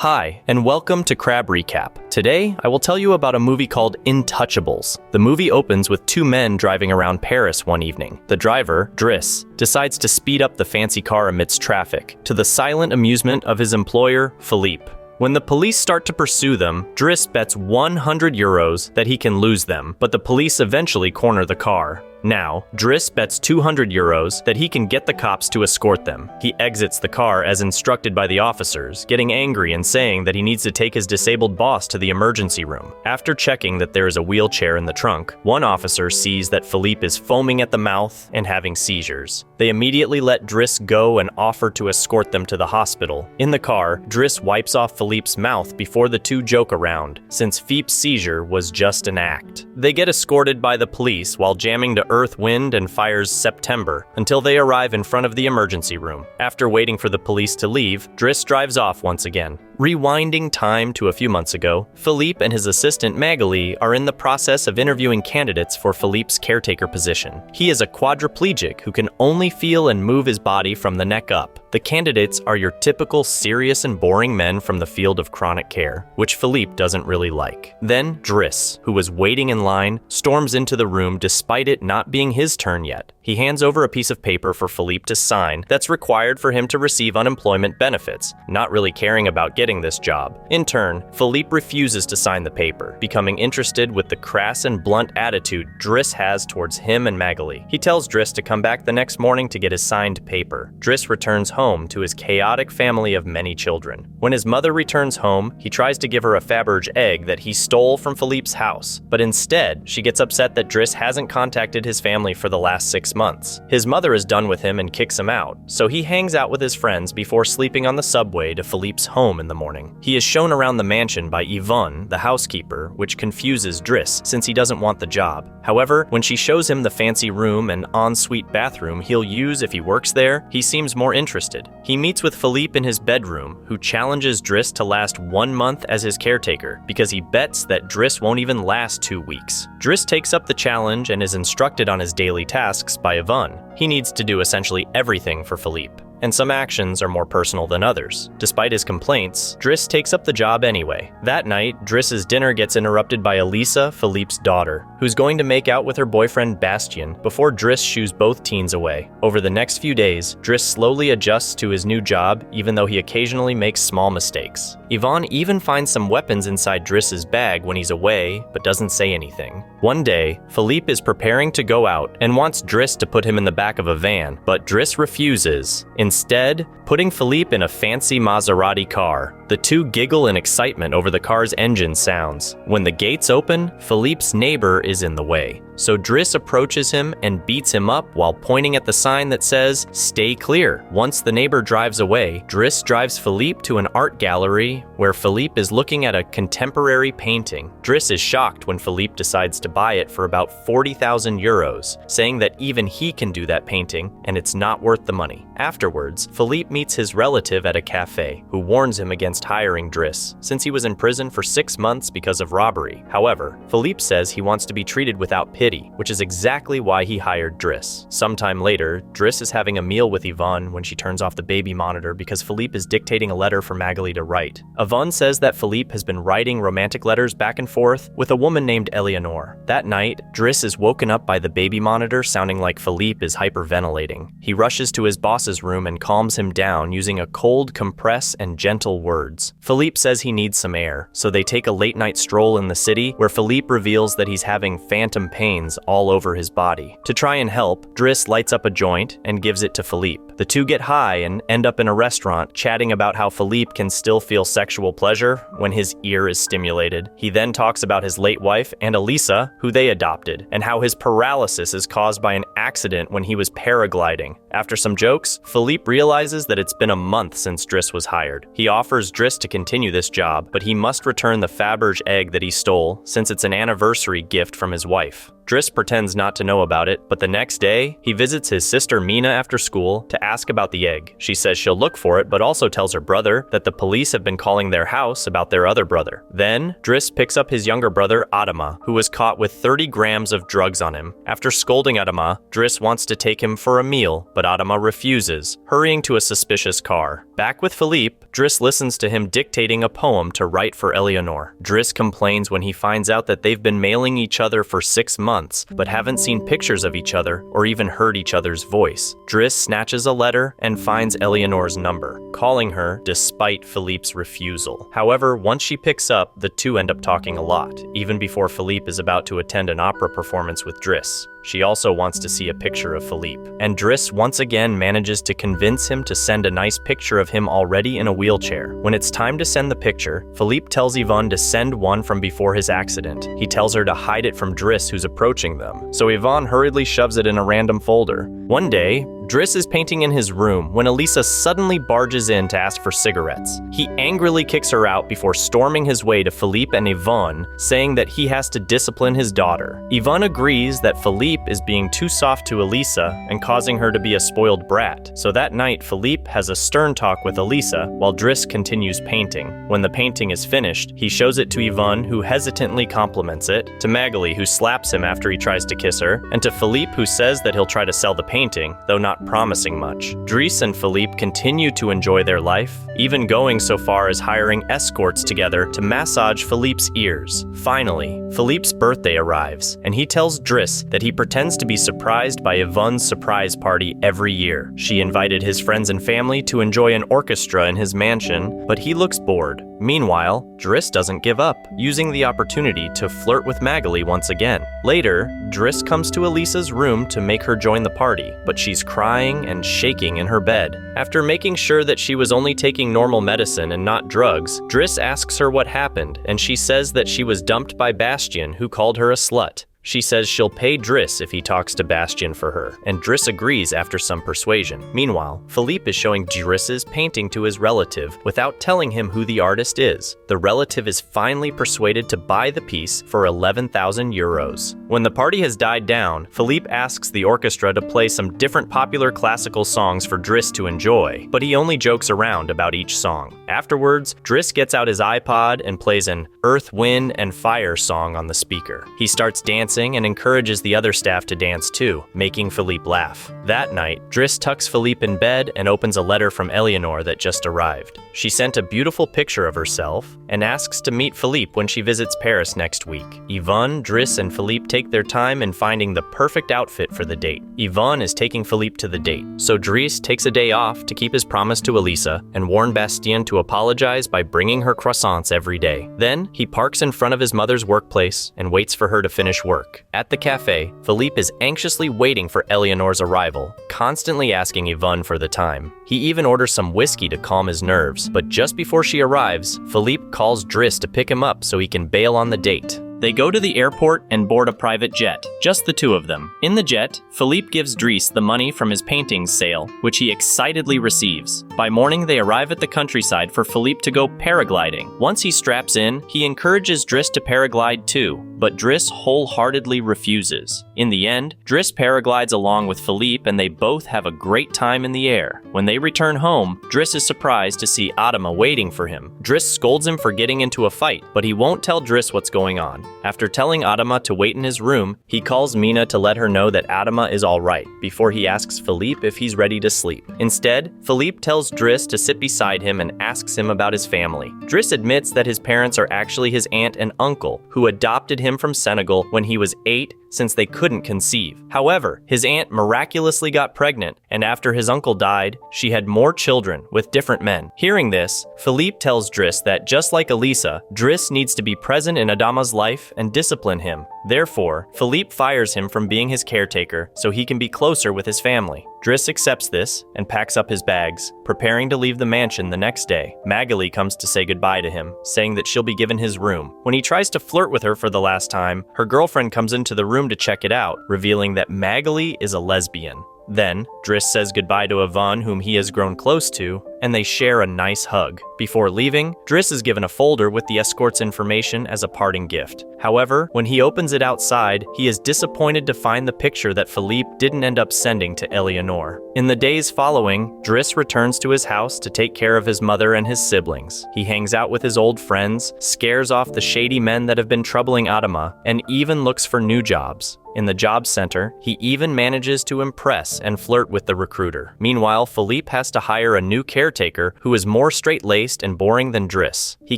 Hi, and welcome to Crab Recap. Today, I will tell you about a movie called Intouchables. The movie opens with two men driving around Paris one evening. The driver, Driss, decides to speed up the fancy car amidst traffic, to the silent amusement of his employer, Philippe. When the police start to pursue them, Driss bets €100 that he can lose them, but the police eventually corner the car. Now, Driss bets €200 that he can get the cops to escort them. He exits the car as instructed by the officers, getting angry and saying that he needs to take his disabled boss to the emergency room. After checking that there is a wheelchair in the trunk, one officer sees that Philippe is foaming at the mouth and having seizures. They immediately let Driss go and offer to escort them to the hospital. In the car, Driss wipes off Philippe's mouth before the two joke around, since Philippe's seizure was just an act. They get escorted by the police while jamming to Earth, Wind, and Fire's September until they arrive in front of the emergency room. After waiting for the police to leave, Driss drives off once again. Rewinding time to a few months ago, Philippe and his assistant Magali are in the process of interviewing candidates for Philippe's caretaker position. He is a quadriplegic who can only feel and move his body from the neck up. The candidates are your typical serious and boring men from the field of chronic care, which Philippe doesn't really like. Then Driss, who was waiting in line, storms into the room despite it not being his turn yet. He hands over a piece of paper for Philippe to sign that's required for him to receive unemployment benefits, not really caring about getting this job. In turn, Philippe refuses to sign the paper, becoming interested with the crass and blunt attitude Driss has towards him and Magali. He tells Driss to come back the next morning to get his signed paper. Driss returns home to his chaotic family of many children. When his mother returns home, he tries to give her a Faberge egg that he stole from Philippe's house, but instead, she gets upset that Driss hasn't contacted his family for the last 6 months. His mother is done with him and kicks him out, so he hangs out with his friends before sleeping on the subway to Philippe's home in the morning. He is shown around the mansion by Yvonne, the housekeeper, which confuses Driss since he doesn't want the job. However, when she shows him the fancy room and ensuite bathroom he'll use if he works there, he seems more interested. He meets with Philippe in his bedroom, who challenges Driss to last 1 month as his caretaker because he bets that Driss won't even last 2 weeks. Driss takes up the challenge and is instructed on his daily tasks by Yvonne. He needs to do essentially everything for Philippe, and some actions are more personal than others. Despite his complaints, Driss takes up the job anyway. That night, Driss's dinner gets interrupted by Elisa, Philippe's daughter, who's going to make out with her boyfriend Bastien before Driss shoos both teens away. Over the next few days, Driss slowly adjusts to his new job, even though he occasionally makes small mistakes. Yvonne even finds some weapons inside Driss's bag when he's away, but doesn't say anything. One day, Philippe is preparing to go out and wants Driss to put him in the back of a van, but Driss refuses, instead putting Philippe in a fancy Maserati car. The two giggle in excitement over the car's engine sounds. When the gates open, Philippe's neighbor is in the way, so Driss approaches him and beats him up while pointing at the sign that says, "Stay clear." Once the neighbor drives away, Driss drives Philippe to an art gallery where Philippe is looking at a contemporary painting. Driss is shocked when Philippe decides to buy it for about €40,000, saying that even he can do that painting and it's not worth the money. Afterwards, Philippe meets his relative at a cafe, who warns him against hiring Driss, since he was in prison for 6 months because of robbery. However, Philippe says he wants to be treated without pity, which is exactly why he hired Driss. Sometime later, Driss is having a meal with Yvonne when she turns off the baby monitor because Philippe is dictating a letter for Magali to write. Yvonne says that Philippe has been writing romantic letters back and forth with a woman named Eleanor. That night, Driss is woken up by the baby monitor sounding like Philippe is hyperventilating. He rushes to his boss's room and calms him down using a cold compress and gentle words. Philippe says he needs some air, so they take a late-night stroll in the city where Philippe reveals that he's having phantom pains all over his body. To try and help, Driss lights up a joint and gives it to Philippe. The two get high and end up in a restaurant chatting about how Philippe can still feel sexual pleasure when his ear is stimulated. He then talks about his late wife and Elisa, who they adopted, and how his paralysis is caused by an accident when he was paragliding. After some jokes, Philippe realizes that it's been a month since Driss was hired. He offers Driss to continue this job, but he must return the Faberge egg that he stole since it's an anniversary gift from his wife. Driss pretends not to know about it, but the next day, he visits his sister Mina after school to ask about the egg. She says she'll look for it, but also tells her brother that the police have been calling their house about their other brother. Then, Driss picks up his younger brother, Adama, who was caught with 30 grams of drugs on him. After scolding Adama, Driss wants to take him for a meal, but Adama refuses, hurrying to a suspicious car. Back with Philippe, Driss listens to him dictating a poem to write for Eleanor. Driss complains when he finds out that they've been mailing each other for 6 months, but haven't seen pictures of each other or even heard each other's voice. Driss snatches a letter and finds Eleanor's number, calling her despite Philippe's refusal. However, once she picks up, the two end up talking a lot, even before Philippe is about to attend an opera performance with Driss. She also wants to see a picture of Philippe, and Driss once again manages to convince him to send a nice picture of him already in a wheelchair. When it's time to send the picture, Philippe tells Yvonne to send one from before his accident. He tells her to hide it from Driss, who's approaching them, so Yvonne hurriedly shoves it in a random folder. One day, Driss is painting in his room when Elisa suddenly barges in to ask for cigarettes. He angrily kicks her out before storming his way to Philippe and Yvonne, saying that he has to discipline his daughter. Yvonne agrees that Philippe is being too soft to Elisa and causing her to be a spoiled brat. So that night, Philippe has a stern talk with Elisa while Driss continues painting. When the painting is finished, he shows it to Yvonne, who hesitantly compliments it, to Magali, who slaps him after he tries to kiss her, and to Philippe, who says that he'll try to sell the painting, though not promising much. Driss and Philippe continue to enjoy their life, even going so far as hiring escorts together to massage Philippe's ears. Finally, Philippe's birthday arrives, and he tells Driss that he pretends to be surprised by Yvonne's surprise party every year. She invited his friends and family to enjoy an orchestra in his mansion, but he looks bored. Meanwhile, Driss doesn't give up, using the opportunity to flirt with Magali once again. Later, Driss comes to Elisa's room to make her join the party, but she's crying and shaking in her bed. After making sure that she was only taking normal medicine and not drugs, Driss asks her what happened, and she says that she was dumped by Bastian, who called her a slut. She says she'll pay Driss if he talks to Bastian for her, and Driss agrees after some persuasion. Meanwhile, Philippe is showing Driss's painting to his relative without telling him who the artist is. The relative is finally persuaded to buy the piece for 11,000 euros. When the party has died down, Philippe asks the orchestra to play some different popular classical songs for Driss to enjoy, but he only jokes around about each song. Afterwards, Driss gets out his iPod and plays an Earth, Wind, and Fire song on the speaker. He starts dancing and encourages the other staff to dance too, making Philippe laugh. That night, Driss tucks Philippe in bed and opens a letter from Eleanor that just arrived. She sent a beautiful picture of herself and asks to meet Philippe when she visits Paris next week. Yvonne, Driss, and Philippe take their time in finding the perfect outfit for the date. Yvonne is taking Philippe to the date, so Driss takes a day off to keep his promise to Elisa and warn Bastien to apologize by bringing her croissants every day. Then, he parks in front of his mother's workplace and waits for her to finish work. At the cafe, Philippe is anxiously waiting for Eleanor's arrival, constantly asking Yvonne for the time. He even orders some whiskey to calm his nerves, but just before she arrives, Philippe calls Driss to pick him up so he can bail on the date. They go to the airport and board a private jet, just the two of them. In the jet, Philippe gives Driss the money from his paintings sale, which he excitedly receives. By morning, they arrive at the countryside for Philippe to go paragliding. Once he straps in, he encourages Driss to paraglide too, but Driss wholeheartedly refuses. In the end, Driss paraglides along with Philippe and they both have a great time in the air. When they return home, Driss is surprised to see Adama waiting for him. Driss scolds him for getting into a fight, but he won't tell Driss what's going on. After telling Adama to wait in his room, he calls Mina to let her know that Adama is alright, before he asks Philippe if he's ready to sleep. Instead, Philippe tells Driss to sit beside him and asks him about his family. Driss admits that his parents are actually his aunt and uncle, who adopted him from Senegal when he was 8 since they couldn't conceive. However, his aunt miraculously got pregnant, and after his uncle died, she had more children with different men. Hearing this, Philippe tells Driss that just like Elisa, Driss needs to be present in Adama's life and discipline him. Therefore, Philippe fires him from being his caretaker so he can be closer with his family. Driss accepts this and packs up his bags, preparing to leave the mansion the next day. Magali comes to say goodbye to him, saying that she'll be given his room. When he tries to flirt with her for the last time, her girlfriend comes into the room to check it out, revealing that Magali is a lesbian. Then, Driss says goodbye to Yvonne, whom he has grown close to, and they share a nice hug. Before leaving, Driss is given a folder with the escort's information as a parting gift. However, when he opens it outside, he is disappointed to find the picture that Philippe didn't end up sending to Eleanor. In the days following, Driss returns to his house to take care of his mother and his siblings. He hangs out with his old friends, scares off the shady men that have been troubling Adama, and even looks for new jobs. In the job center, he even manages to impress and flirt with the recruiter. Meanwhile, Philippe has to hire a new caretaker who is more straight-laced and boring than Driss. He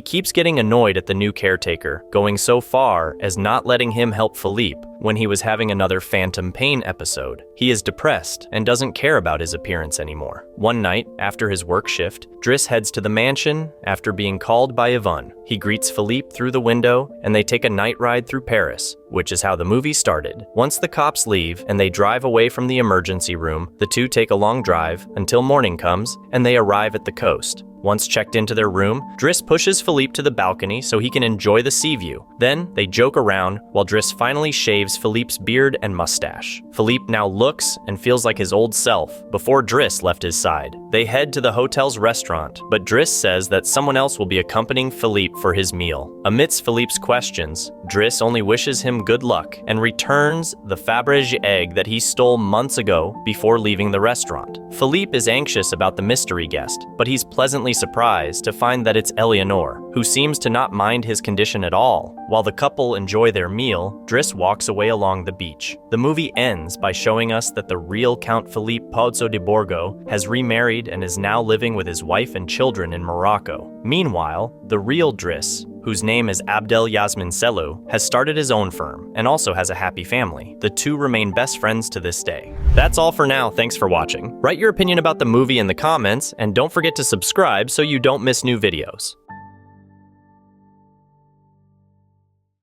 keeps getting annoyed at the new caretaker, going so far as not letting him help Philippe when he was having another phantom pain episode. He is depressed and doesn't care about his appearance anymore. One night, after his work shift, Driss heads to the mansion after being called by Yvonne. He greets Philippe through the window, and they take a night ride through Paris, which is how the movie started. Once the cops leave and they drive away from the emergency room, the two take a long drive until morning comes and they arrive at the coast. Once checked into their room, Driss pushes Philippe to the balcony so he can enjoy the sea view. Then, they joke around while Driss finally shaves Philippe's beard and mustache. Philippe now looks and feels like his old self before Driss left his side. They head to the hotel's restaurant, but Driss says that someone else will be accompanying Philippe for his meal. Amidst Philippe's questions, Driss only wishes him good luck and returns the Fabergé egg that he stole months ago before leaving the restaurant. Philippe is anxious about the mystery guest, but he's pleasantly surprised to find that it's Eleanor, who seems to not mind his condition at all. While the couple enjoy their meal, Driss walks away along the beach. The movie ends by showing us that the real Count Philippe Pozzo di Borgo has remarried and is now living with his wife and children in Morocco. Meanwhile, the real Driss, whose name is Abdel Yasmin Selou, has started his own firm and also has a happy family. The two remain best friends to this day. That's all for now. Thanks for watching. Write your opinion about the movie in the comments, and don't forget to subscribe so you don't miss new videos.